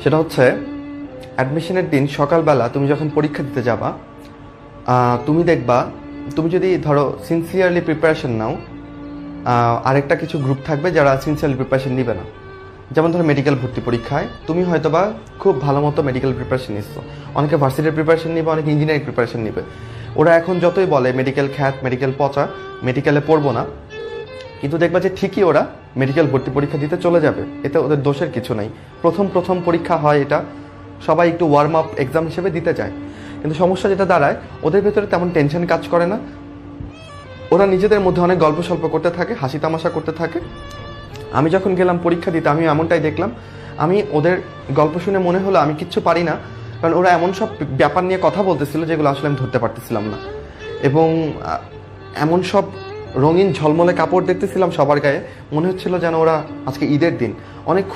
সেটা হচ্ছে অ্যাডমিশনের দিন সকালবেলা তুমি যখন পরীক্ষা দিতে যাবা, তুমি দেখবা, তুমি যদি ধরো সিনসিয়ারলি প্রিপারেশন নাও, আরেকটা কিছু গ্রুপ থাকবে যারা সিনসিয়ারলি প্রিপারেশন নিবে না। যেমন ধরো মেডিকেল ভর্তি পরীক্ষায় তুমি হয়তোবা খুব ভালো মতো মেডিকেল প্রিপারেশন নিচ্ছ, অনেকে ভার্সিটির প্রিপারেশন নিবে, অনেকে ইঞ্জিনিয়ারিং প্রিপারেশন নিবে। ওরা এখন যতই বলে মেডিকেল খ্যাত, মেডিকেল পচা, মেডিকেলে পড়বো না, কিন্তু দেখবা যে ঠিকই ওরা মেডিকেল ভর্তি পরীক্ষা দিতে চলে যাবে। এতে ওদের দোষের কিছু নাই। প্রথম প্রথম পরীক্ষা হয়, এটা সবাই একটু ওয়ার্ম আপ এক্সাম হিসেবে দিতে যায়। কিন্তু সমস্যা যেটা দাঁড়ায়, ওদের ভেতরে তেমন টেনশন কাজ করে না। ওরা নিজেদের মধ্যে অনেক গল্প স্বল্প করতে থাকে, হাসি তামাশা করতে থাকে। আমি যখন গেলাম পরীক্ষা দিতে, আমি এমনটাই দেখলাম। আমি ওদের গল্প শুনে মনে হলো আমি কিচ্ছু পারি না, কারণ ওরা এমন সব ব্যাপার নিয়ে কথা বলতেছিল যেগুলো আসলে আমি ধরতে পারতেছিলাম না। এবং এমন সব রঙিন ঝলমলে কাপড় দেখতেছিলাম সবার গায়ে, মনে হচ্ছিল যেন ওরা আজকে ঈদের দিন অনেক